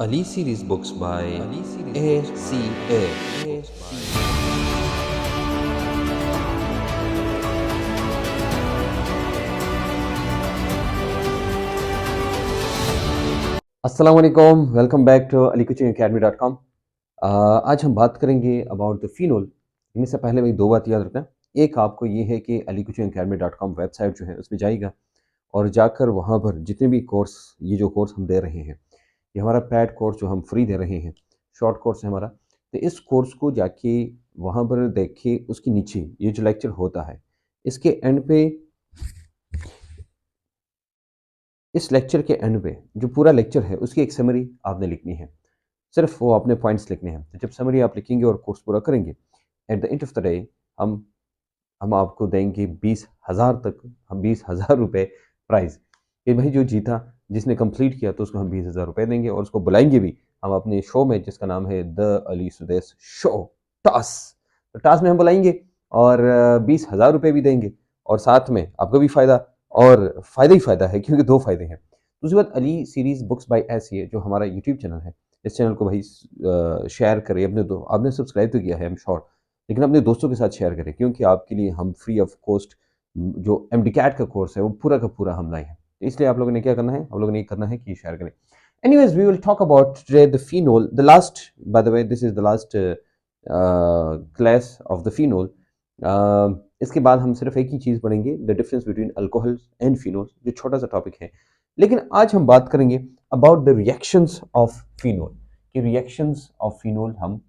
Ali series books by ACA. अस्सलाम वालेकुम, welcome back to alicoochingacademy.com। आज हम बात करेंगे अबाउट द फ़ीनोल। इनमें से पहले भाई 2 बात याद रखना। एक आपको ये है कि alicoochingacademy.com वेबसाइट जो है उसमें जाइएगा और जाकर वहाँ पर जितने भी कोर्स ये जो कोर्स हम दे रहे हैं, ये हमारा पैड कोर्स जो हम फ्री दे रहे हैं, शॉर्ट कोर्स है हमारा। तो इस कोर्स को जाके वहाँ पर देखिए, उसके नीचे ये जो लेक्चर होता है, इसके एंड पे इस लेक्चर के एंड पे जो पूरा लेक्चर है उसकी एक समरी आपने लिखनी है। सिर्फ वो अपने पॉइंट्स लिखने हैं। तो जब समरी आप लिखेंगे और कोर्स पूरा करेंगे, at the end of the day हम हम आपको देंगे 20,000 तक, हम 20,000 रुपये प्राइज़ कि भाई जो जीता, जिसने कंप्लीट किया तो उसको हम 20,000 रुपये देंगे और उसको बुलाएंगे भी हम अपने शो में जिसका नाम है द अली सुदेश शो टास। तो टास में हम बुलाएंगे और 20,000 रुपये भी देंगे और साथ में आपको भी फ़ायदा, और फ़ायदा ही फ़ायदा है क्योंकि 2 फ़ायदे हैं। दूसरी बात, Ali series books by ACA जो हमारा यूट्यूब चैनल है, इस चैनल को भाई शेयर करें अपने दो, आपने सब्सक्राइब तो किया है आई एम श्योर, लेकिन अपने दोस्तों के साथ शेयर करें क्योंकि आपके लिए हम फ्री ऑफ कॉस्ट जो एमडीकैट का कोर्स है वो पूरा का पूरा हम लाए हैं। तो इसलिए आप लोगों ने क्या करना है, आप लोगों ने ये करना है कि शेयर करें। Anyways, we will talk about today the phenol, the last, by the way this is the last class of the phenol. इसके बाद हम सिर्फ एक ही चीज़ पढ़ेंगे, the difference between alcohol and phenol, जो छोटा सा टॉपिक है। लेकिन आज हम बात करेंगे about the reactions of phenol, कि रिएक्शंस ऑफ फिनोल हम,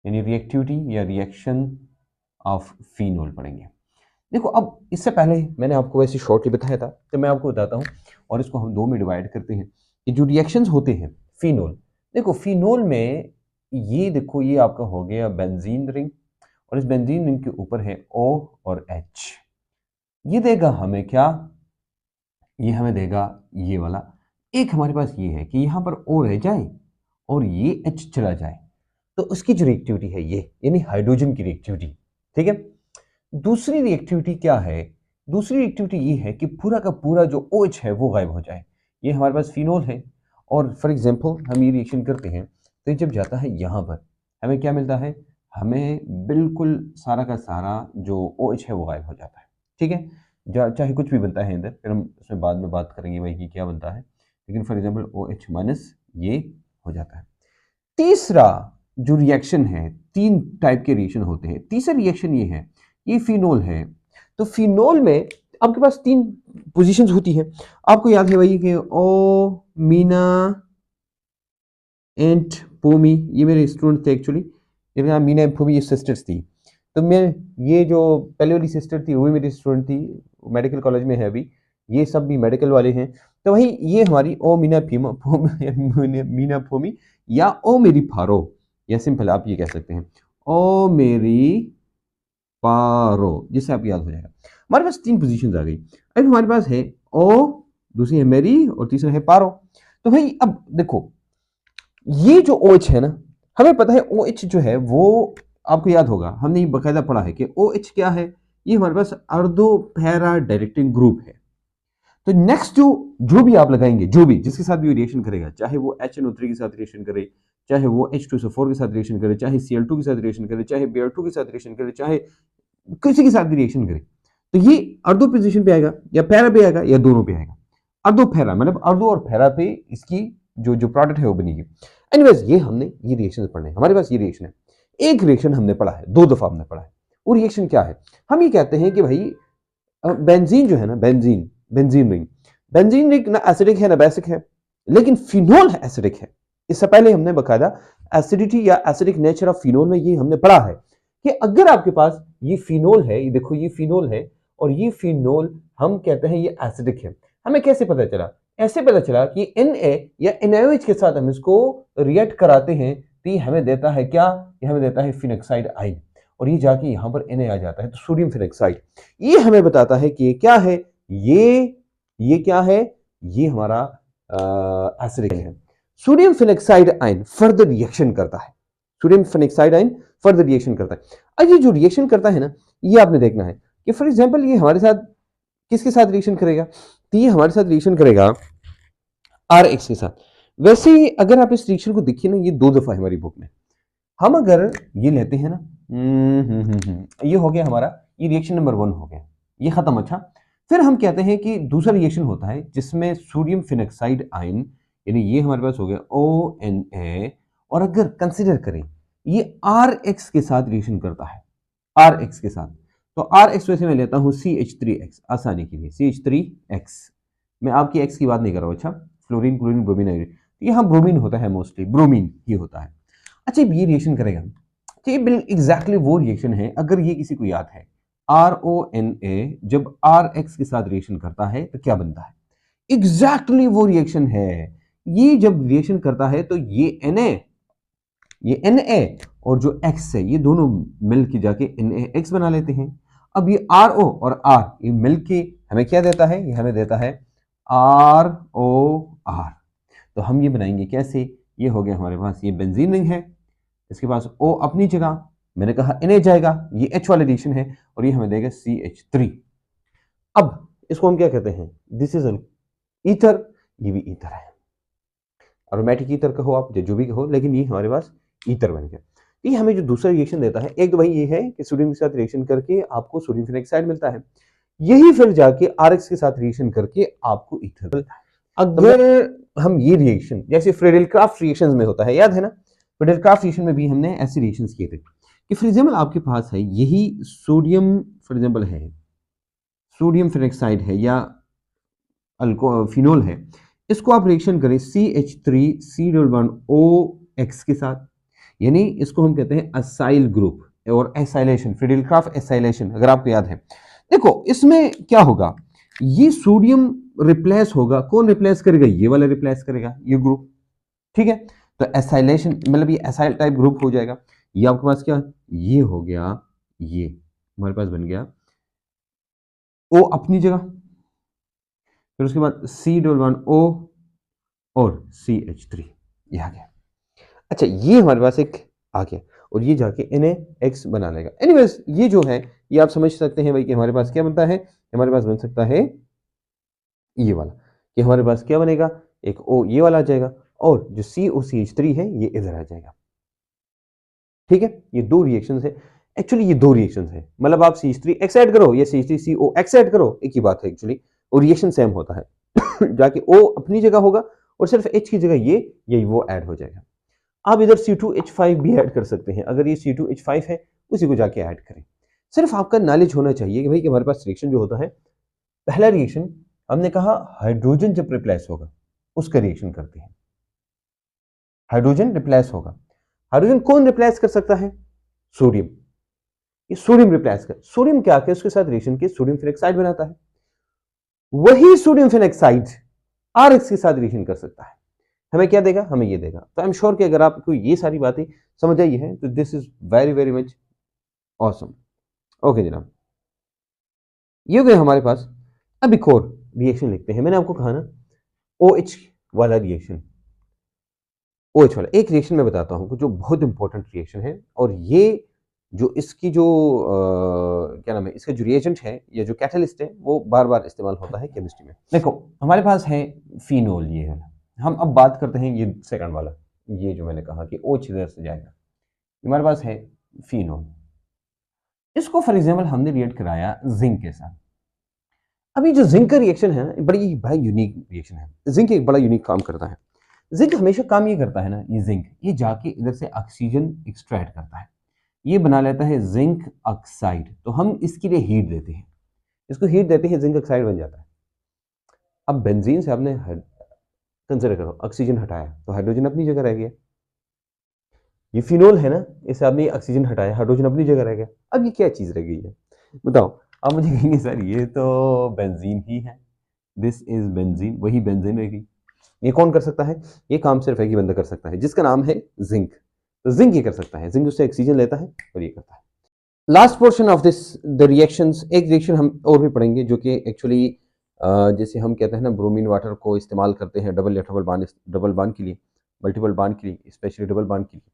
यानी रिएक्टिविटी या रिएक्शन ऑफ फिनोल पढ़ेंगे। देखो, अब इससे पहले मैंने आपको वैसे शॉर्टली बताया था, तो मैं आपको बताता हूँ और इसको हम 2 में डिवाइड करते हैं कि जो रिएक्शंस होते हैं फिनोल। देखो, फिनोल में ये देखो, ये आपका हो गया बेंजीन रिंग और इस बेंजीन रिंग के ऊपर है O और H। ये देगा हमें क्या, ये हमें देगा ये वाला। एक हमारे पास ये है कि यहाँ पर O रह जाए और ये H चला जाए, तो उसकी जो रिएक्टिविटी है ये, यानी हाइड्रोजन की रिएक्टिविटी। ठीक है। दूसरी रिएक्टिविटी क्या है, दूसरी रिएक्टिविटी ये है कि पूरा का पूरा जो OH है वो गायब हो जाए। ये हमारे पास फिनोल है और फॉर एग्जांपल हम ये रिएक्शन करते हैं तो ये जब जाता है यहाँ पर हमें क्या मिलता है, हमें बिल्कुल सारा का सारा जो OH है वो गायब हो जाता है। ठीक है। चाहे कुछ भी बनता है अंदर, फिर हम उसमें बाद में बात करेंगे भाई कि क्या बनता है, लेकिन फॉर एग्जाम्पल OH माइनस ये हो जाता है। तीसरा जो रिएक्शन है, 3 टाइप के रिएक्शन होते हैं। तीसरा रिएक्शन ये है, ये फिनोल है। तो फिनोल में आपके पास 3 पोजीशंस होती हैं। आपको याद है भाई कि ओ मीना एंड पोमी, ये मेरे स्टूडेंट थे एक्चुअली। जिनका नाम मीना एंड पोमी, ये सिस्टर्स थी। तो मैं, ये जो पहले वाली सिस्टर थी वो भी मेरी स्टूडेंट थी, मेडिकल कॉलेज में है अभी। ये सब भी मेडिकल वाले हैं। तो भाई ये हमारी ओ मीना फीमा मीना पोमी या ओ मेरी फारो, या सिंपल आप ये कह सकते हैं ओ मेरी पारो, जिससे आप याद हो जाएगा। हमारे पास 3 पोजीशंस आ गई। अब हमारे पास है ओ, दूसरी है मेरी और तीसरा है पारो। तो भाई अब देखो, ये जो OH है ना, हमें पता है OH जो है वो, आपको याद होगा हमने ये बकायदा पढ़ा है कि OH क्या है, ये हमारे पास अर्धो पैरा डायरेक्टिंग ग्रुप है। तो नेक्स्ट जो भी आप लगाएंगे, जो भी जिसके साथ भी रिएक्शन करेगा, चाहे वो HNO3 के साथ रिएक्शन करे, चाहे वो H2SO4 के साथ रिएक्शन करे, चाहे Cl2 के साथ रिएक्शन करे, चाहे Br2 के साथ रिएक्शन करे, चाहे किसी के साथ भी रिएक्शन करे, तो ये अर्धो पोजीशन पे आएगा या पैरा पे आएगा या दोनों पे आएगा। अर्धो पैरा मतलब अर्धो और पैरा पे इसकी जो प्रोडक्ट है वो बनेगी। एनीवेज, ये हमने ये रिएक्शन पढ़ने हैं। हमारे पास ये रिएक्शन है, एक रिएक्शन हमने पढ़ा है, 2 दफा हमने पढ़ा है। वो रिएक्शन क्या है, हम ये कहते हैं कि भाई बेंजीन जो है ना, बेंजीन रिंग ना एसिडिक है ना बेसिक है, लेकिन फिनोल एसिडिक है। इससे पहले हमने बकायदा एसिडिटी या एसिडिक नेचर ऑफ फिनोल में ये हमने पढ़ा है कि अगर आपके पास ये फिनोल है, ये देखो ये फिनोल है और ये फिनोल हम कहते हैं ये एसिडिक है। हमें कैसे पता चला, ऐसे पता चला कि Na या NaOH के साथ हम इसको रिएक्ट कराते हैं तो ये हमें देता है क्या, ये हमें देता है फिनॉक्साइड आयन, और ये जाके यहाँ पर Na आ जाता है तो सोडियम फिनॉक्साइड। ये हमें बताता है कि ये क्या है, ये क्या है, ये हमारा एसिडिक है। Sodium phenoxide ion further reaction करता है, sodium phenoxide ion further reaction करता है। अब ये जो रिएक्शन करता है ना, ये आपने देखना है कि फॉर एग्जांपल ये हमारे साथ किसके साथ रिएक्शन करेगा, तो ये हमारे साथ रिएक्शन करेगा आर एक्स के साथ। वैसे अगर आप इस रिएक्शन को देखिए ना, ये 2 दफ़ा है हमारी बुक में। हम अगर ये लेते हैं ना, ये हो गया हमारा, ये रिएक्शन नंबर 1 हो गया, ये खत्म। अच्छा, फिर हम कहते हैं कि दूसरा रिएक्शन होता है जिसमें सोडियम फिनॉक्साइड आयन, यानी ये हमारे पास हो गया ONA, और अगर कंसिडर करें ये RX के साथ रिएक्शन करता है, RX के साथ, तो RX वैसे मैं लेता हूँ CH3X आसानी के लिए, CH3X। मैं आपकी X की बात नहीं कर रहा हूँ। अच्छा, फ्लोरीन, क्लोरीन, ब्रोमीन, आयोडीन, ये यहाँ ब्रोमीन होता है, मोस्टली ब्रोमीन ही होता है। अच्छा, ये रिएक्शन करेगा, तो ये बिल्कुल एग्जैक्टली वो रिएक्शन है, अगर ये किसी को याद है, RONA जब RX के साथ रिएक्शन करता है तो क्या बनता है, एग्जैक्टली वो रिएक्शन है। ये जब रिएक्शन करता है तो ये Na और जो X है, ये दोनों मिल के जाके NaX बना लेते हैं। अब ये RO और R ये मिल के हमें क्या देता है, ये हमें देता है ROR। तो हम ये बनाएंगे कैसे, ये हो गया हमारे पास, ये बेंजीन रिंग है, इसके पास O अपनी जगह, मैंने कहा Na जाएगा, ये H वाला रिएक्शन है, और ये हमें देगा CH3। अब इसको हम क्या कहते हैं, दिस इज एन ईथर, ये भी ईथर है, अरोमेटिक ईथर कहो आप, जो भी कहो, लेकिन ये हमारे पास ईथर बन गया। ये हमें जो दूसरा रिएक्शन देता है, एक तो भाई ये है कि सोडियम के साथ रिएक्शन करके आपको सोडियम फिनाक्साइड मिलता है, यही फिर जाके RX के साथ रिएक्शन करके आपको ईथर मिलता है। अगर हम ये रिएक्शन जैसे फ्रेडल-क्राफ्ट रिएक्शंस में होता है, याद है ना, फ्रेडल-क्राफ्ट रिएक्शन में भी हमने ऐसे रिएक्शंस किए थे कि फॉर एग्जांपल आपके पास है यही सोडियम, फॉर एग्जांपल है सोडियम फिनाक्साइड है या फिनोल है, इसको आप रिएक्शन करें CH3C11OX के साथ, यानी इसको हम कहते हैं असाइल ग्रुप, और एसाइलेशन, फ्रेडल-क्राफ्ट एसाइलेशन, अगर आपको याद है। देखो इसमें क्या होगा, ये सोडियम रिप्लेस होगा, कौन रिप्लेस करेगा, ये वाला रिप्लेस करेगा, ये ग्रुप, ठीक है। तो एसाइलेशन मतलब ये एसाइल टाइप ग्रुप हो जाएगा। ये आपके पास क्या, ये हो गया, ये हमारे पास बन गया O अपनी जगह, फिर उसके बाद C11O और CH3, ये आ गया। अच्छा, ये हमारे पास एक आ गया, और ये जाके NaX बना लेगा। एनीवेज ये जो है, ये आप समझ सकते हैं भाई कि हमारे पास क्या बनता है, हमारे पास बन सकता है ये वाला, कि हमारे पास क्या बनेगा, एक O ये वाला आ जाएगा, और जो COCH3 है ये इधर आ जाएगा। ठीक है, ये दो रिएक्शंस है, एक्चुअली ये दो रिएक्शंस है, मतलब आप CH3X ऐड करो या CH3COX ऐड करो, एक ही बात है एक्चुअली, और रिएक्शन सेम होता है। जाके O अपनी जगह होगा और सिर्फ H की जगह ये यही वो ऐड हो जाएगा। आप इधर C2H5 भी ऐड कर सकते हैं, अगर ये C2H5 है उसी को जाके ऐड करें। सिर्फ आपका नॉलेज होना चाहिए कि भाई कि हमारे पास रिएक्शन जो होता है, पहला रिएक्शन हमने कहा हाइड्रोजन जब रिप्लेस होगा उसका रिएक्शन करते हैं, हाइड्रोजन रिप्लेस होगा। हाइड्रोजन कौन रिप्लेस कर सकता है, सोडियम, ये सोडियम रिप्लेस कर, सोडियम क्या है उसके साथ रिएक्शन के सोडियम फिनाक्साइड बनाता है, वही सोडियम फिनाक्साइड RX के साथ रिएक्शन कर सकता है, हमें क्या देगा, हमें ये देगा। तो आई एम श्योर कि अगर आपको ये सारी बातें समझ आई है तो this is very very much awesome. Okay जनाब, ये हो गया हमारे पास। अब एक और रिएक्शन लिखते हैं, मैंने आपको कहा ना OH वाला रिएक्शन, OH वाला एक रिएक्शन मैं बताता हूँ जो बहुत इंपॉर्टेंट रिएक्शन है, और ये जो इसकी जो क्या नाम है, इसका जो रिएजेंट है या जो कैटलिस्ट है वो बार बार इस्तेमाल होता है केमिस्ट्री में। देखो हमारे पास है फिनोल, ये है, हम अब बात करते हैं ये सेकंड वाला, ये जो मैंने कहा कि OH इधर से जाएगा, हमारे पास है फिनोल, इसको फॉर एग्जाम्पल हमने रिएक्ट कराया जिंक के साथ। अभी जो जिंक का रिएक्शन है ना, बड़ी भाई यूनिक रिएक्शन है, जिंक एक बड़ा यूनिक काम करता है। जिंक हमेशा काम ये करता है ना, ये जिंक ये जाके इधर से ऑक्सीजन एक्सट्रैक्ट करता है, ये बना लेता है जिंक ऑक्साइड, तो हम इसके लिए हीट देते हैं, इसको हीट देते हैं, जिंक ऑक्साइड बन जाता है। अब बेंजीन से आपने कंसिडर करो ऑक्सीजन हटाया तो हाइड्रोजन अपनी जगह रह गया, ये फिनोल है ना, इसे आपने ऑक्सीजन हटाया, हाइड्रोजन अपनी जगह रह गया। अब ये क्या चीज़ रह गई है बताओ, आप मुझे कहेंगे सर ये तो बेंजीन ही है, दिस इज बेंजीन, वही बेंजीन रह गई। ये कौन कर सकता है, ये काम सिर्फ एक ही बंदा कर सकता है जिसका नाम है जिंक, तो जिंक ये कर सकता है, जिंक उससे ऑक्सीजन लेता है और ये करता है। Last portion of this the reactions, एक रिएक्शन हम और भी पढ़ेंगे जो कि एक्चुअली जैसे हम कहते हैं ना ब्रोमीन वाटर को इस्तेमाल करते हैं डबल या डबल बांड के लिए, मल्टीपल बांड के लिए, स्पेशली डबल बांड के लिए।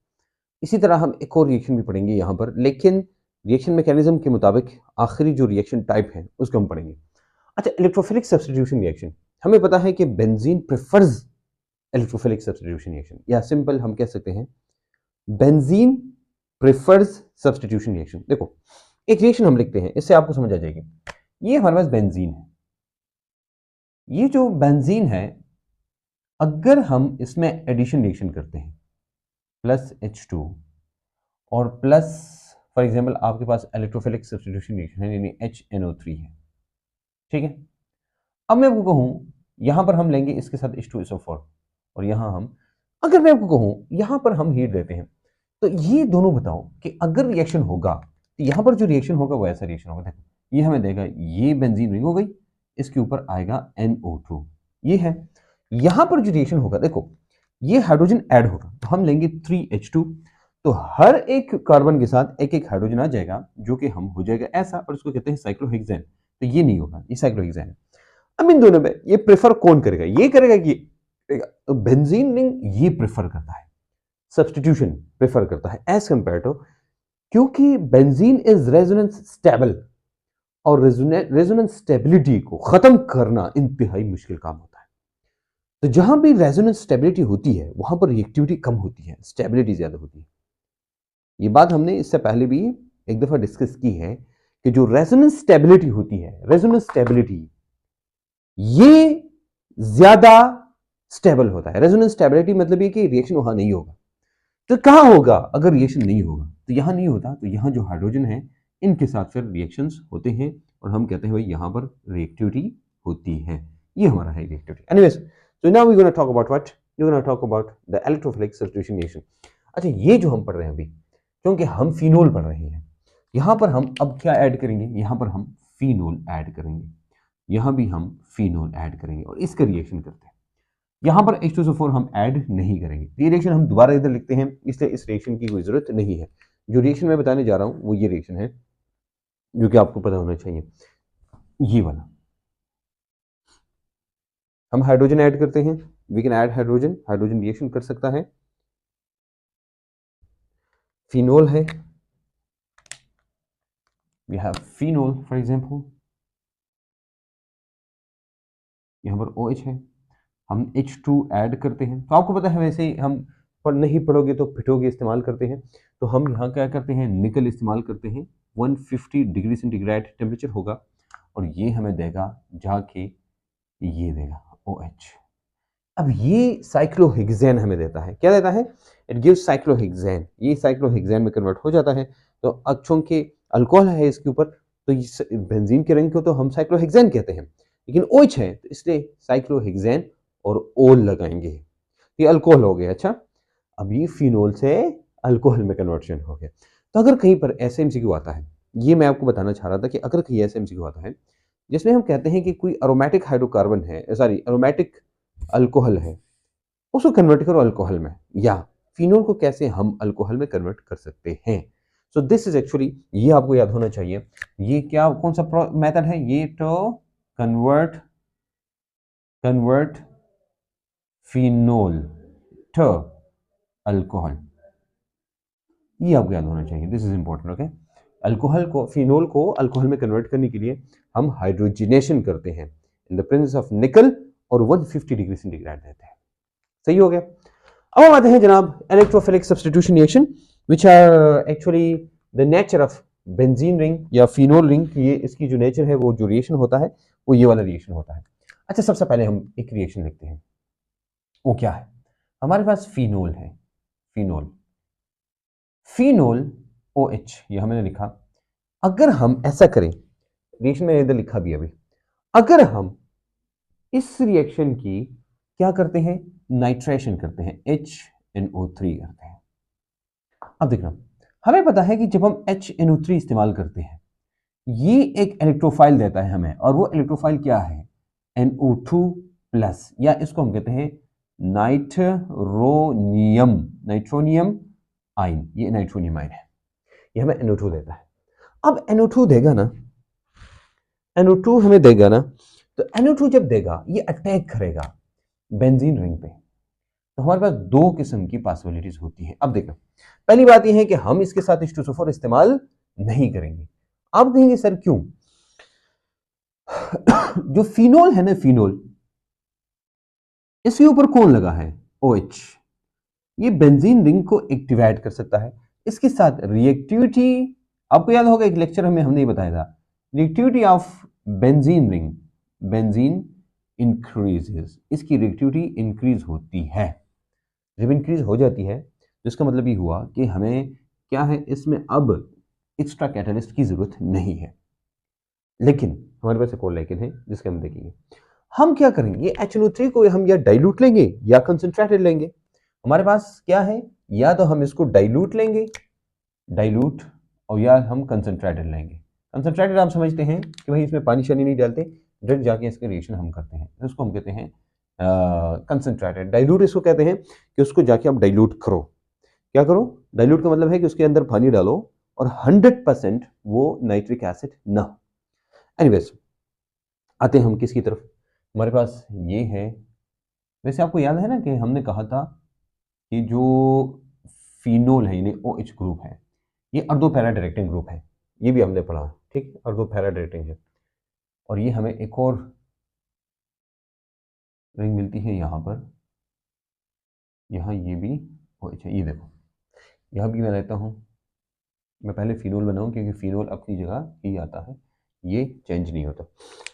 इसी तरह हम एक और रिएक्शन भी पढ़ेंगे यहाँ पर, लेकिन रिएक्शन मैकेनिज्म के मुताबिक आखिरी जो रिएक्शन टाइप है उसको हम पढ़ेंगे। अच्छा, इलेक्ट्रोफिलिक सब्स्टिट्यूशन रिएक्शन, हमें पता है कि benzene prefers electrophilic substitution reaction, या सिंपल हम कह सकते हैं बेंजीन प्रेफर्स सब्स्टिट्यूशन रिएक्शन। देखो एक रिएक्शन हम लिखते हैं, इससे आपको समझ आ जाएगी। ये हमारे पास बेंजीन है, ये जो बेंजीन है अगर हम इसमें एडिशन रिएक्शन करते हैं प्लस H2 और प्लस फॉर एग्जांपल आपके पास इलेक्ट्रोफिलिक सब्स्टिट्यूशन रिएक्शन है यानी HNO3 है, ठीक है। अब मैं आपको कहूं यहां पर हम लेंगे इसके साथ H2SO4 और यहां हम, अगर मैं आपको कहूं यहां पर हम हीट देते हैं, तो ये दोनों बताओ कि अगर रिएक्शन होगा तो यहां पर जो रिएक्शन होगा वो ऐसा रिएक्शन होगा। देखो ये हमें देगा, ये बेंजीन रिंग हो गई, इसके ऊपर आएगा NO2, ये है। यहां पर जो रिएक्शन होगा देखो ये हाइड्रोजन ऐड होगा तो हम लेंगे 3H2, तो हर एक कार्बन के साथ एक एक हाइड्रोजन आ जाएगा जो कि हम हो जाएगा ऐसा, और इसको कहते हैं साइक्लोहेक्सेन। तो ये नहीं होगा, ये साइक्लोहेक्सेन है। अब इन दोनों में ये प्रेफर कौन करेगा, ये करेगा कि तो बेंजीन रिंग ये प्रेफर करता है, सब्स्टिट्यूशन प्रेफर करता है एज कंपेयर टू, क्योंकि बेंजीन इज रेजोनेंस स्टेबल और रेजोनेंस स्टेबिलिटी को खत्म करना इंतहाई मुश्किल काम होता है। तो जहां भी रेजोनेंस स्टेबिलिटी होती है वहां पर रिएक्टिविटी कम होती है, स्टेबिलिटी ज्यादा होती है। ये बात हमने इससे पहले भी एक दफा डिस्कस की है कि जो रेजोनेंस स्टेबिलिटी होती है, रेजोनेंस स्टेबिलिटी ये ज्यादा स्टेबल होता है। रेजोनेंस स्टेबिलिटी मतलब ये कि रिएक्शन वहां नहीं होगा। तो कहां होगा अगर रिएक्शन नहीं होगा, तो यहां नहीं होता, तो यहां जो हाइड्रोजन है इनके साथ फिर रिएक्शंस होते हैं और हम कहते हैं भाई यहां पर रिएक्टिविटी होती है। ये हमारा है reactivity. Anyways, so now we gonna talk about what, we gonna talk about the electrophilic substitution reaction. अच्छा, ये जो हम पढ़ रहे हैं अभी, क्योंकि हम फिनोल पढ़ रहे हैं, यहां पर हम अब क्या ऐड करेंगे, यहां पर हम फिनोल ऐड करेंगे, यहां भी हम फिनोल ऐड करेंगे और इसका रिएक्शन करते हैं। यहां पर H2SO4 हम ऐड नहीं करेंगे। ये रिएक्शन हम दोबारा इधर लिखते हैं, इसलिए इस रिएक्शन की कोई जरूरत नहीं है। जो रिएक्शन मैं बताने जा रहा हूं वो ये रिएक्शन है जो कि आपको पता होना चाहिए, ये वाला। हम हाइड्रोजन ऐड करते हैं, we can add hydrogen, hydrogen reaction कर सकता है, फिनोल है, we have phenol for example, यहां पर OH है, हम H2 ऐड करते हैं। तो आपको पता है वैसे ही हम नहीं पढ़ोगे तो पिटोगे इस्तेमाल करते हैं, तो हम यहाँ क्या करते हैं, निकल इस्तेमाल करते हैं। 150 डिग्री सेंटीग्रेड टेम्परेचर होगा और ये हमें देगा जाके, ये देगा OH। अब ये साइक्लोहेक्सेन हमें देता है, क्या देता है, इट गिव्स साइक्लोहेक्सेन। ये साइक्लोहेक्सेन में कन्वर्ट हो जाता है, तो अच्छों के अल्कोहल है इसके ऊपर, तो बेंजीन के रंग को तो हम साइक्लोहेक्सेन कहते हैं, लेकिन OH है तो इसलिए साइक्लोहेक्सेन और ओल लगाएंगे, ये अल्कोहल हो गया। अच्छा, अब ये फिनोल से अल्कोहल में कन्वर्शन हो गया। तो अगर कहीं पर ऐसे MCQ आता है, ये मैं आपको बताना चाह रहा था कि अगर कहीं ऐसे MCQ आता है जिसमें हम कहते हैं कि कोई अरोमेटिक हाइड्रोकार्बन है, सॉरी अरोमेटिक अल्कोहल है, उसको कन्वर्ट करो अल्कोहल में, या फिनोल को कैसे हम अल्कोहल में कन्वर्ट कर सकते हैं। सो दिस इज एक्चुअली, ये आपको याद होना चाहिए, ये क्या कौन सा मेथड है, ये तो कन्वर्ट फिनोल टू अल्कोहल, ये आपको याद होना चाहिए, this is important. Okay, alcohol को, फिनोल को अल्कोहल में कन्वर्ट करने के लिए हम हाइड्रोजिनेशन करते हैं इन द प्रेजेंस ऑफ निकल और 150 डिग्री सेंटीग्रेड देते हैं। सही हो गया। अब हम आते हैं जनाब electrophilic substitution reaction which are actually the nature of benzene ring या फिनोल रिंग। ये इसकी जो नेचर है, वो जो रिएक्शन होता है वो ये वाला रिएक्शन होता है। अच्छा, सबसे पहले हम एक रिएक्शन लिखते हैं, वो क्या है, हमारे पास फिनोल है, फिनोल, फिनोल OH, ये हमने लिखा। अगर हम ऐसा करें, रिएक्शन में इधर लिखा भी अभी, अगर हम इस रिएक्शन की क्या करते हैं, नाइट्रेशन करते हैं, HNO3 करते हैं। अब देखना, हमें पता है कि जब हम HNO3 इस्तेमाल करते हैं, ये एक इलेक्ट्रोफाइल देता है हमें, और वो इलेक्ट्रोफाइल क्या है, NO2 प्लस, या इसको हम कहते हैं नाइट्रोनियम, नाइट्रोनियम आइन, ये नाइट्रोनियम आइन है, ये हमें NO2 देता है। अब NO2 देगा ना, NO2 हमें देगा ना, तो NO2 जब देगा ये अटैक करेगा बेंजीन रिंग पे, तो हमारे पास दो किस्म की पॉसिबिलिटीज होती हैं। अब देखो, पहली बात यह है कि हम इसके साथ H2SO4 इस्तेमाल नहीं करेंगे। आप कहेंगे सर क्यों, जो फिनोल है ना, फिनोल, इसके ऊपर कौन लगा है, OH, ये बेंजीन रिंग को एक्टिवेट कर सकता है। इसके साथ रिएक्टिविटी, आपको याद होगा एक लेक्चर में हमने बताया था, reactivity of benzene ring, benzene increases, इसकी रिएक्टिविटी इंक्रीज होती है। जब इंक्रीज हो जाती है तो इसका मतलब ये हुआ कि हमें क्या है, इसमें अब एक्स्ट्रा कैटलिस्ट की जरूरत नहीं है। लेकिन हमारे पास एक और लेकिन है जिसके हम देखेंगे। हम क्या करेंगे, HNO3 को हम या डाइल्यूट लेंगे या कंसंट्रेटेड लेंगे। हमारे पास क्या है, या तो हम इसको डाइल्यूट लेंगे, डाइल्यूट, और या हम कंसंट्रेटेड लेंगे। कंसंट्रेटेड आप समझते हैं कि भाई इसमें पानी शानी नहीं डालते, डायरेक्ट जाके इसके रिएक्शन हम करते हैं, इसको हम कहते हैं कंसंट्रेटेड। डाइल्यूट इसको कहते हैं कि उसको जाके आप डाइल्यूट करो। क्या करो, डाइल्यूट का मतलब है कि उसके अंदर पानी डालो और 100% वो नाइट्रिक एसिड ना हो। एनीवेज, आते हैं हम किसकी तरफ, हमारे पास ये है। वैसे आपको याद है ना कि हमने कहा था कि जो फिनोल है यानी OH ग्रुप है, ये अर्धो पैरा डायरेक्टिंग ग्रुप है, ये भी हमने पढ़ा, ठीक, अर्धो पैरा डायरेक्टिंग है। और ये हमें एक और रिंग मिलती है यहाँ पर, यहाँ ये भी OH है, ये देखो यहाँ भी मैं रहता हूँ, मैं पहले फिनोल बनाऊँ क्योंकि फिनोल अपनी जगह ही आता है, ये चेंज नहीं होता।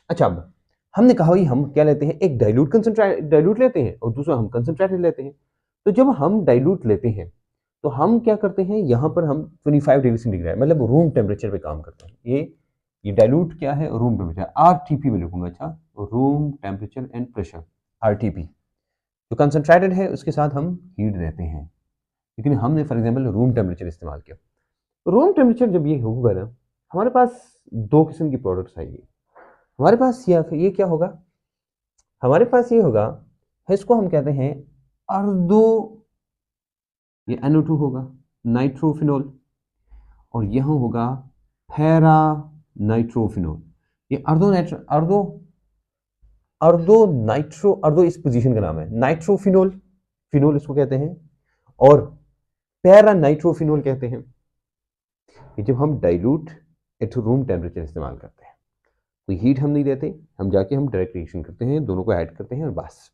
अच्छा, अब हमने कहा भाई हम क्या लेते हैं, एक डाइल्यूट लेते हैं और दूसरा हम कंसंट्रेटेड लेते हैं। तो जब हम डाइल्यूट लेते हैं तो हम क्या करते हैं, यहाँ पर हम 25 डिग्री सेंटीग्रेड मतलब रूम टेम्परेचर पे काम करते हैं। ये डाइल्यूट क्या है, रूम टेम्परेचर, RTP में लिखूंगा, अच्छा, room temperature and pressure, RTP। जो कंसंट्रेटेड है उसके साथ हम हीट देते हैं, लेकिन हमने फॉर एग्जाम्पल रूम टेम्परेचर इस्तेमाल किया। रूम टेम्परेचर जब ये होगा ना, हमारे पास दो किस्म की प्रोडक्ट्स आएगी। हमारे पास ये क्या होगा, हमारे पास ये होगा, इसको हम कहते हैं अर्धो, ये NO2 होगा, नाइट्रोफिनोल, और यहाँ होगा पैरा नाइट्रोफिनोल। ये अर्धो इस पोजीशन का नाम है, नाइट्रोफिनोल, फिनोल इसको कहते हैं, और पैरा नाइट्रोफिनोल कहते हैं। ये जब हम डाइल्यूट एट रूम टेम्परेचर इस्तेमाल करते हैं, कोई हीट हम नहीं देते, हम जाके हम डायरेक्ट रिएक्शन करते हैं, दोनों को ऐड करते हैं और बस।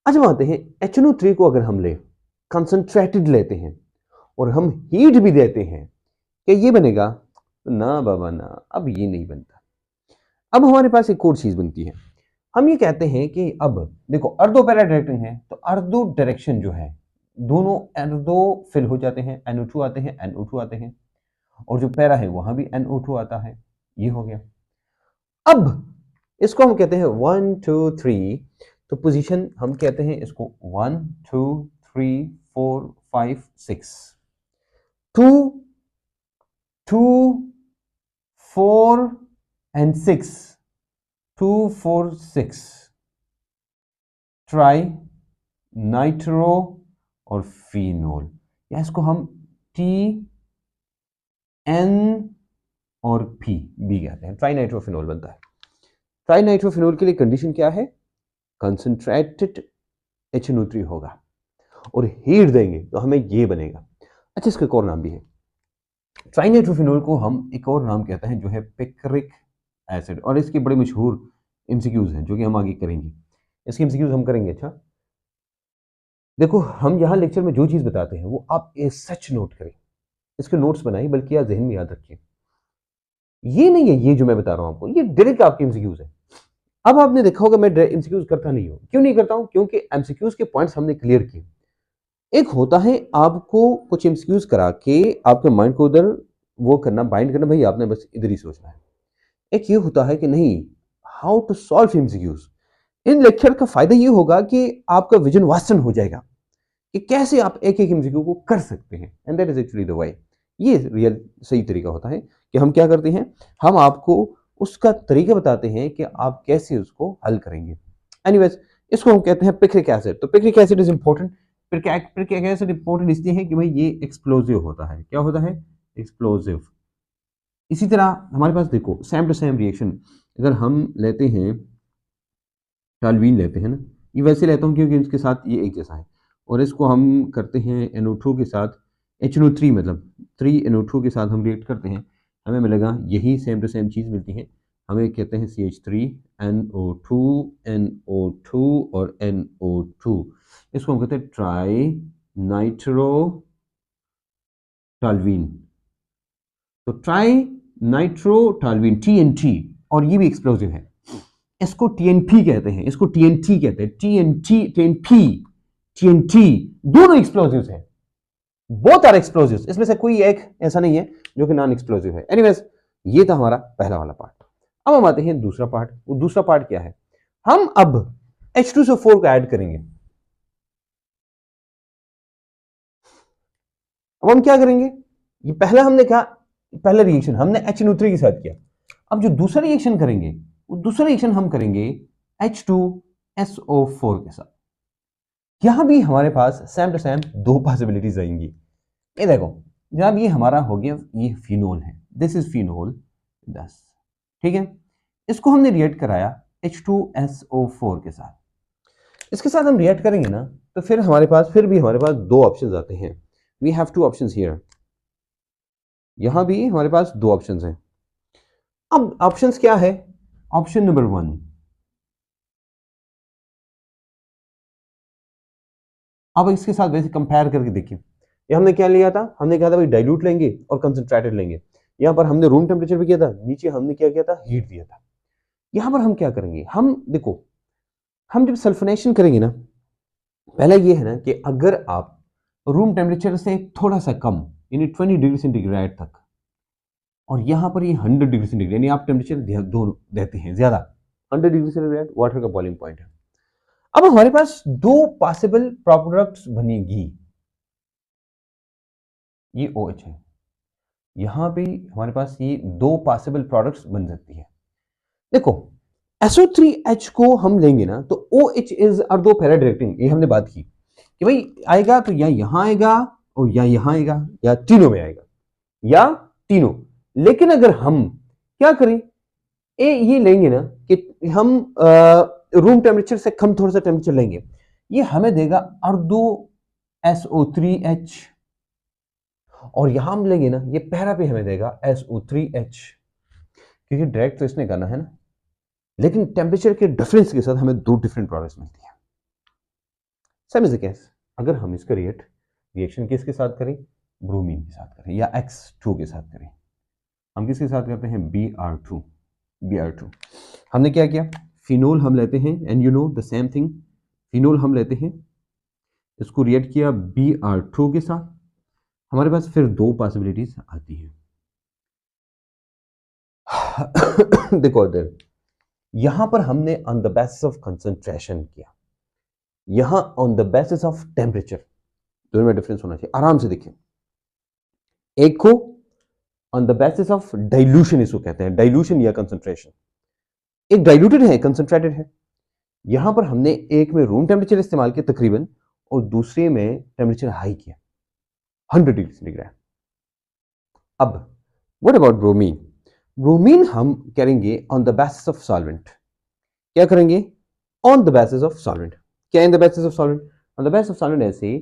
अच्छा, आते हैं HNO3 को अगर हम ले कंसंट्रेटेड लेते हैं और हम हीट भी देते हैं, क्या ये बनेगा? ना बाबा ना, अब ये नहीं बनता। अब हमारे पास एक और चीज बनती है, हम ये कहते हैं कि अब देखो अर्धो पैरा डायरेक्टिंग है, तो अर्धो डायरेक्शन जो है, दोनों अर्धो फिल हो जाते हैं, NO2 आते हैं, NO2 आते हैं, और जो पैरा है वहां भी NO2 आता है, ये हो गया। अब इसको हम कहते हैं 1 2 3, तो पोजीशन हम कहते हैं इसको 1 2 3 4 5 6, 2 2 4 एंड 6, 2 4 6, ट्राई नाइट्रो और फिनोल, या इसको हम T N और P भी कहते हैं, ट्राई नाइट्रोफिनोल बनता है। ट्राई नाइट्रोफिनोल के लिए कंडीशन क्या है, कंसंट्रेटेड HNO3 होगा और हीट देंगे तो हमें ये बनेगा। अच्छा, इसका एक और नाम भी है, ट्राई नाइट्रोफिनोल को हम एक और नाम कहते हैं जो है पिक्रिक एसिड, और इसके बड़े मशहूर MCQs हैं जो कि हम आगे करेंगे, इसके MCQs हम करेंगे। अच्छा देखो, हम यहाँ लेक्चर में जो चीज़ बताते हैं वो आप सच नोट करें, इसके नोट्स बनाइए, बल्कि आप जहन में याद रखिए। ये नहीं है ये जो मैं बता रहा हूँ आपको, ये डायरेक्ट आपके MCQs है। अब आपने देखा होगा मैं MCQs करता नहीं हूँ, क्यों नहीं करता हूँ, क्योंकि MCQs के पॉइंट्स हमने क्लियर किए। एक होता है आपको कुछ MCQs करा के आपके माइंड को उधर वो करना, बाइंड करना, भाई आपने बस इधर ही सोचना है। एक ये होता है कि नहीं, हाउ टू सॉल्व MCQs। इन लेक्चर का फायदा ये होगा कि आपका विजन वास्टन हो जाएगा कि कैसे आप एक एक MCQ को कर सकते हैं, and that is actually the way. ये रियल सही तरीका होता है कि हम क्या करते हैं, हम आपको उसका तरीका बताते हैं कि आप कैसे उसको हल करेंगे। एनीवेज, इसको हम कहते हैं पिक्रिक एसिड। तो picric acid is important. Picric acid important इसलिए है कि भाई ये एक्सप्लोजिव होता है। क्या होता है? एक्सप्लोजिव। इसी तरह हमारे पास देखो सेम टू सेम रिएक्शन, अगर हम लेते हैं टालवीन लेते हैं ना, ये वैसे लेता हूँ क्योंकि इसके साथ ये एक जैसा है, और इसको हम करते हैं NO2 के साथ, HNO3 मतलब 3 NO2 के साथ हम रिएक्ट करते हैं, हमें मिलेगा यही सेम टू सेम चीज़ मिलती है, हमें कहते हैं CH3 NO2 NO2 और NO2, इसको हम कहते हैं ट्राई नाइट्रो टालवीन। तो ट्राई नाइट्रो टालवीन TNT, और ये भी एक्सप्लोजिव है, इसको TNP कहते हैं, इसको TNT कहते हैं, TNP TNT दोनों एक्सप्लोजिव्स हैं, बोथ आर एक्सप्लोजिव्स, इसमें से कोई एक ऐसा नहीं है जो कि नॉन एक्सप्लोजिव है। एनीवेज, ये था हमारा पहला वाला पार्ट। अब हम आते हैं दूसरा पार्ट। वो दूसरा पार्ट क्या है, हम अब H2SO4 को ऐड करेंगे। अब हम क्या करेंगे, ये पहला हमने कहा, पहला रिएक्शन हमने HNO3 के साथ किया, अब जो दूसरा रिएक्शन करेंगे वो दूसरा रिएक्शन हम करेंगे H2SO4 के साथ। यहां भी हमारे पास सेम टू सेम दो पॉसिबिलिटीज आएंगी। ये देखो, जनाब ये हमारा हो गया, ये फिनोल है, दिस इज फिनोल 10, ठीक है, इसको हमने रिएक्ट कराया H2SO4 के साथ। इसके साथ हम रिएक्ट करेंगे ना, तो फिर हमारे पास दो ऑप्शंस आते हैं। We have two options here, यहां भी हमारे पास दो ऑप्शंस हैं। अब ऑप्शंस क्या है, ऑप्शन नंबर 1, अब इसके साथ वैसे कंपेयर करके देखिए, ये हमने क्या लिया था, हमने कहा था भाई डाइल्यूट लेंगे और कंसंट्रेटेड लेंगे, यहां पर हमने रूम टेम्परेचर पे किया था, नीचे हमने क्या किया था, हीट दिया था। यहां पर हम क्या करेंगे, हम देखो, हम जब सल्फोनेशन करेंगे ना, पहला ये है ना कि अगर आप रूम टेम्परेचर से थोड़ा सा कम, यानी 20 डिग्री सेंटीग्रेड तक, और यहां पर ये 100 डिग्री सेंटीग्रेड, यानी आप टेम्परेचर दोनों देते हैं ज्यादा, 100 डिग्री सेंटीग्रेड वाटर का बॉइलिंग पॉइंट है। अब हमारे पास दो पॉसिबल प्रोडक्ट्स बनेगी, ये OH है, यहां पे हमारे पास ये दो पॉसिबल प्रोडक्ट्स बन सकती है। देखो, SO3H को हम लेंगे ना, तो OH इज अर्धो पैरा डायरेक्टिंग, ये हमने बात की कि भाई आएगा तो या यहां आएगा और या यहां आएगा या तीनों में आएगा या तीनों। लेकिन अगर हम क्या करें, ये लेंगे ना कि हम रूम टेम्परेचर से कम थोड़ा सा टेम्परेचर लेंगे, ये हमें देगा अर्धो SO3H, और यहां हम लेंगे ना, ये पैरा पे हमें देगा SO3H, क्योंकि डायरेक्ट तो इसने करना है ना, लेकिन टेम्परेचर के डिफरेंस के साथ हमें दो डिफरेंट प्रोडक्ट्स मिलती हैं। सेम इज द केस, अगर हम इसका रिएक्शन किसके साथ करें, ब्रोमीन के साथ करें या X2 के साथ करें, हम किसके साथ करते हैं, Br2। हमने क्या किया, फिनोल हम लेते हैं, and you know the same thing, phenol हम लेते हैं, इसको रिएक्ट किया Br2 के साथ, हमारे पास फिर दो पॉसिबिलिटीज आती हैं। देखो इधर, यहां पर हमने on the basis of concentration किया, यहां on the basis of temperature, दोनों में डिफरेंस होना चाहिए, आराम से देखिए। एक को on the basis of dilution, इसको कहते हैं डाइल्यूशन या कंसंट्रेशन, एक डाइल्यूटेड है, कंसंट्रेटेड है। यहां पर हमने एक में रूम टेम्परेचर इस्तेमाल किया तकरीबन, और दूसरे में टेम्परेचर हाई किया 100 डिग्री सेंटीग्रेड। अब व्हाट अबाउट ब्रोमीन, ब्रोमीन हम करेंगे on the basis of solvent, क्या करेंगे, on the basis of solvent, क्या in the basis of solvent, on the basis of solvent ऐसे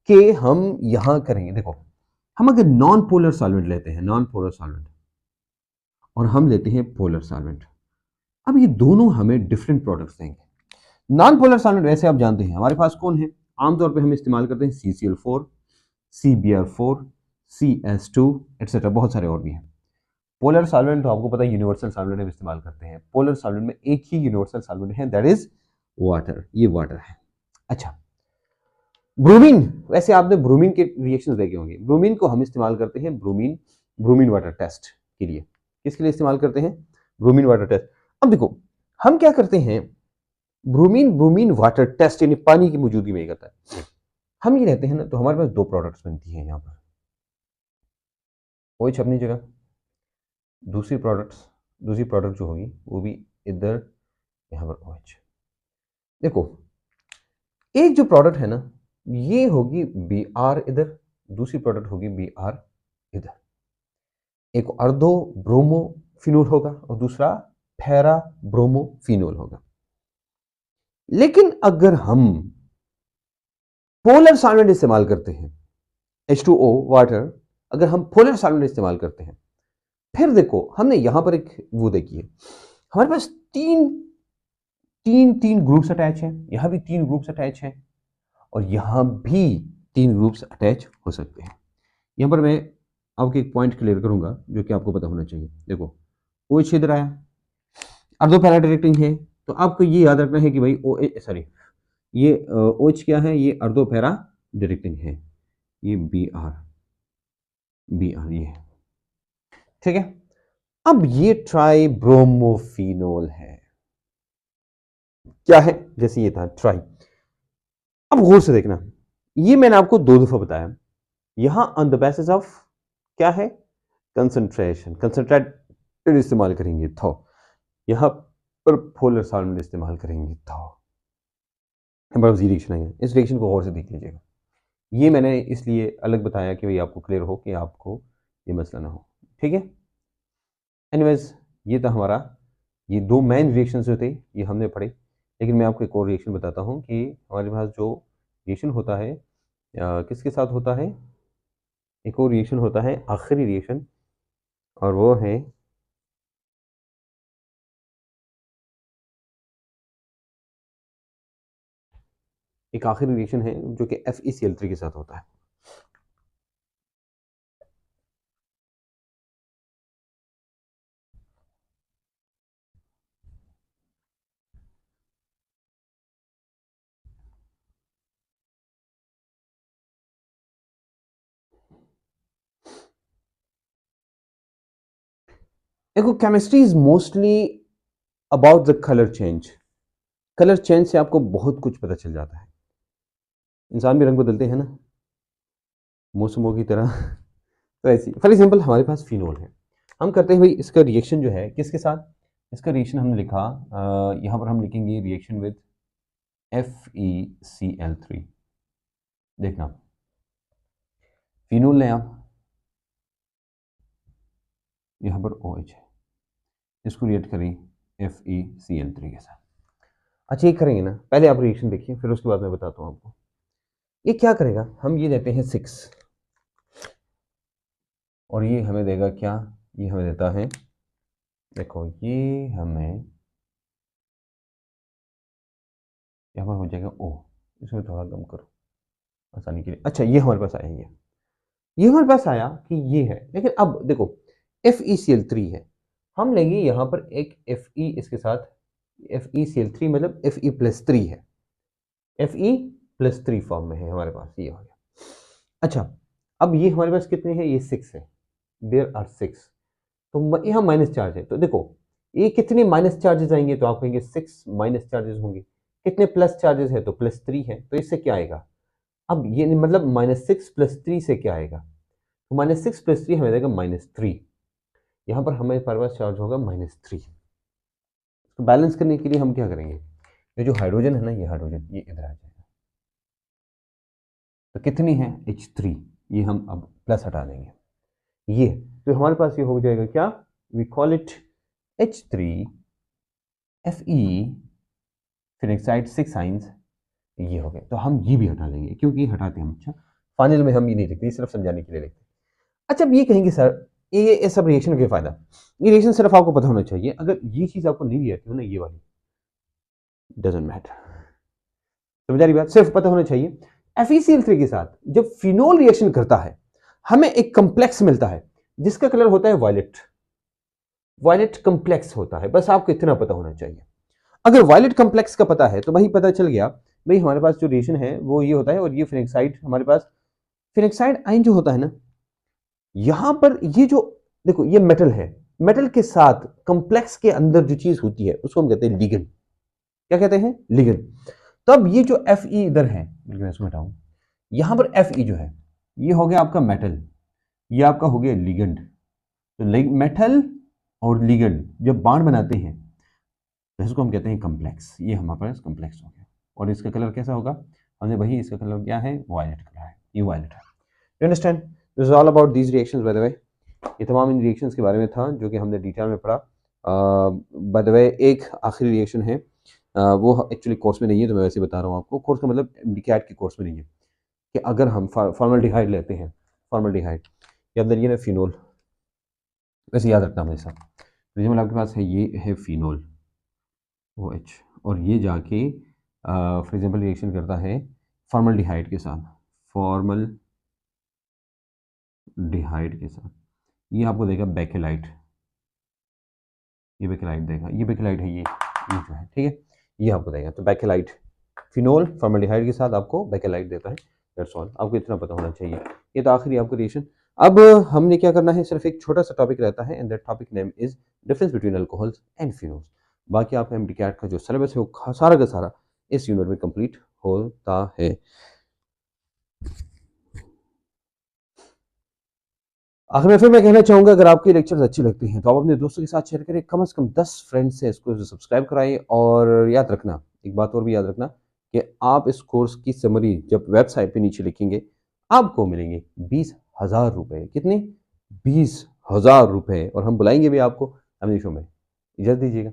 कि हम यहां करेंगे, देखो हम अगर नॉन पोलर सॉल्वेंट लेते हैं, नॉन पोलर सॉल्वेंट, और हम लेते हैं पोलर सॉल्वेंट, अब ये दोनों हमें डिफरेंट प्रोडक्ट्स देंगे। नॉन पोलर सॉल्वेंट वैसे आप जानते हैं हमारे पास कौन है, आमतौर पे हम इस्तेमाल करते हैं CCl4, CBr4, CS2 एटसेट्रा, बहुत सारे और भी हैं। पोलर सॉल्वेंट तो आपको पता है यूनिवर्सल सॉल्वेंट हम इस्तेमाल करते हैं, पोलर सॉल्वेंट में एक ही यूनिवर्सल सॉल्वेंट है, दैट इज वाटर, ये वाटर है। अच्छा, ब्रोमीन, वैसे आपने ब्रोमीन के रिएक्शंस देखे होंगे, ब्रोमीन को हम इस्तेमाल करते हैं ब्रोमीन वाटर टेस्ट के लिए, किसके लिए इस्तेमाल करते हैं, ब्रोमीन वाटर टेस्ट। अब देखो हम क्या करते हैं, ब्रोमीन वाटर टेस्ट यानी पानी की मौजूदगी में करता है, हम ये रहते हैं ना, तो हमारे पास दो प्रोडक्ट्स बनती हैं यहाँ पर, OH अपनी जगह, दूसरी प्रोडक्ट जो होगी वो भी इधर, यहाँ पर OH। देखो एक जो प्रोडक्ट है ना, ये होगी Br इधर, दूसरी प्रोडक्ट होगी Br इधर, एक अर्धो ब्रोमो फिनोल होगा और दूसरा पैरा ब्रोमो फिनोल होगा। लेकिन अगर हम पोलर सॉल्वेंट इस्तेमाल करते हैं, H2O वाटर, अगर हम पोलर सॉल्वेंट इस्तेमाल करते हैं, फिर देखो हमने यहां पर एक वो देखी है, हमारे पास तीन तीन तीन ग्रुप्स अटैच हैं, यहाँ भी तीन ग्रुप्स अटैच हैं और यहाँ भी तीन ग्रुप्स अटैच हो सकते हैं। यहाँ पर मैं आपको एक पॉइंट क्लियर करूंगा जो कि आपको पता होना चाहिए। देखो ओ एच इधर आया, अर्धो पैरा डायरेक्टिंग है, तो आपको ये याद रखना है कि भाई ओ सॉरी ये ओ एच क्या है, ये अर्धो पैरा डायरेक्टिंग है, ये बी आर ये है, ठीक है। अब ये ट्राई ब्रोमोफिनोल है, क्या है, जैसे ये था ट्राई। अब गौर से देखना, ये मैंने आपको दो दफा बताया, यहां ऑन द बेसिस ऑफ क्या है, कंसंट्रेशन, कंसंट्रेटेड इस्तेमाल करेंगे थॉ, यहां पर पोलर सॉल्वेंट इस्तेमाल करेंगे थॉ। जी रिएक्शन है, इस रिएक्शन को गौर से देख लीजिएगा। ये मैंने इसलिए अलग बताया कि भाई आपको क्लियर हो कि आपको ये मसला ना हो, ठीक है। एनीवेज ये था हमारा, ये दो मेन रिएक्शन जो थे ये हमने पढ़े, लेकिन मैं आपको एक और रिएक्शन बताता हूँ कि हमारे पास जो रिएक्शन होता है किसके साथ होता है, एक और रिएक्शन होता है आखिरी रिएक्शन, और वो है एक आखिरी रिएक्शन है जो कि FeCl3 के साथ होता है। देखो chemistry is mostly about the colour change, colour change से आपको बहुत कुछ पता चल जाता है। इंसान भी रंग बदलते हैं ना मौसमों की तरह तो ऐसी फॉर एग्जाम्पल हमारे पास फिनोल है, हम करते हैं भाई इसका रिएक्शन जो है किसके साथ, इसका रिएक्शन हमने लिखा यहाँ पर हम लिखेंगे रिएक्शन विद FeCl3। देखना फिनोल ने आप यहाँ पर OH है, इसको रिएक्ट करें FeCl3 के साथ। अच्छा ये करेंगे ना, पहले आप रिएक्शन देखिए फिर उसके बाद मैं बताता हूँ आपको। ये क्या करेगा, हम ये देते हैं 6 और ये हमें देगा क्या, ये हमें देता है, देखो ये हमें यहाँ पर हो जाएगा O, इसमें थोड़ा कम करो आसानी के लिए। अच्छा ये हमारे पास आया, ये हमारे पास आया कि ये है, लेकिन अब देखो FeCl3 है, हम लेंगे यहाँ पर एक Fe इसके साथ, FeCl3 मतलब Fe+3 है, Fe+3 फॉर्म में है हमारे पास, ये हो गया। अच्छा अब ये हमारे पास कितने हैं, ये 6 है, देयर आर 6, तो यहाँ माइनस चार्ज है, तो देखो ये कितने माइनस चार्जेस आएंगे, तो आप कहेंगे 6 माइनस चार्जेस होंगे, कितने प्लस चार्जेस है, तो +3 है, तो इससे क्या आएगा, अब ये मतलब -6 + 3 से क्या आएगा, तो -6 + 3 हमें देगा -3, यहाँ पर हमें पास चार्ज होगा -3। तो बैलेंस करने के लिए हम क्या करेंगे, ये जो हाइड्रोजन है ना, ये हाइड्रोजन ये इधर आ जाएगा, तो कितनी है H3, ये हम अब प्लस हटा देंगे, ये तो हमारे पास ये हो जाएगा क्या, वी कॉल इट H3Fe, फिर एक साइड 6 साइंस, ये हो गए, तो हम ये भी हटा लेंगे क्योंकि ये हटाते हैं हम। अच्छा फाइनल में हम ये नहीं लिखते, सिर्फ समझाने के लिए लिखते। अच्छा अब ये कहेंगे सर ये सब रिएक्शन का फायदा, ये रिएक्शन सिर्फ आपको पता होना चाहिए, अगर ये चीज आपको नहीं भी आती हो ना, ये वाली डजंट मैटर, समझ आ रही बात, सिर्फ पता होना चाहिए। FeCl3 के साथ जब फिनोल रिएक्शन करता है हमें एक कंप्लेक्स मिलता है जिसका कलर होता है वायलेट, वायलेट कंप्लेक्स होता है, बस आपको इतना पता होना चाहिए। अगर वायलेट कंप्लेक्स का पता है तो वही पता चल गया भाई हमारे पास जो रिएक्शन है वो ये होता है, और ये फिनेक्साइड हमारे पास, फिनेक्साइड आयन जो होता है ना, यहां पर ये जो देखो ये मेटल है, मेटल के साथ कंप्लेक्स के अंदर जो चीज होती है उसको हम कहते हैं लिगेंड, क्या कहते हैं, लिगेंड। तब ये जो Fe इधर है, मैं इसको हटाऊं, यहां पर Fe जो है ये हो गया आपका मेटल, ये आपका हो गया लिगेंड, तो मेटल और लिगेंड जब बॉन्ड बनाते हैं तो इसको हम कहते हैं कम्प्लेक्स, ये हमारे पास कम्प्लेक्स हो गया, और इसका कलर कैसा होगा, हमने वही, इसका कलर क्या है, वायलेट कलर है, ये वायलेट है। You understand, this is all about these reactions bye the वे, ये तमाम इन रिएक्शंस के बारे में था जो कि हमने डिटेल में पढ़ा। बाय द वे एक आखिरी रिएक्शन है, वो एक्चुअली कोर्स में नहीं है, तो मैं वैसे बता रहा हूँ आपको, कोर्स का मतलब MD-CAT के कोर्स में नहीं है, कि अगर हम फॉर्मल्डिहाइड लेते हैं, फॉर्मल्डिहाइड या अंदर ये ना फिनोल, वैसे याद रखना हमेशा, फॉर एग्जाम्पल आपके पास है ये है फिनोल OH, और ये जाके फॉर एग्जाम्पल रिएक्शन करता है फॉर्मल्डिहाइड के साथ, फॉर्मल्डिहाइड के साथ, ये आपको देगा बेकेलाइट, ये बेकेलाइट देगा, ये बेकेलाइट है, ये जो है, ठीक है, ये आपको देगा। तो बेकेलाइट, फिनोल फॉर्मल्डिहाइड के साथ आपको बेकेलाइट देता है, दैट्स ऑल, आपको इतना पता होना चाहिए। ये तो आखिरी आपको रिएक्शन। अब हमने क्या करना है, सिर्फ एक छोटा सा टॉपिक रहता है, and that topic name is difference between alcohols and phenols. बाकी आपका एमडीकैट का जो सिलेबस है वो सारा का सारा इस यूनिट में कंप्लीट होता है। आखिर में फिर मैं कहना चाहूँगा, अगर आपके लेक्चर्स अच्छे लगते हैं तो आप अपने दोस्तों के साथ शेयर करें, कम से कम 10 फ्रेंड्स से इसको सब्सक्राइब कराएं। और याद रखना, एक बात और भी याद रखना, कि आप इस कोर्स की समरी जब वेबसाइट पे नीचे लिखेंगे, आपको मिलेंगे 20,000 रुपये। कितने? 20,000 रुपये। और हम बुलाएंगे भी आपको अपने शो में। इजाज़त दीजिएगा।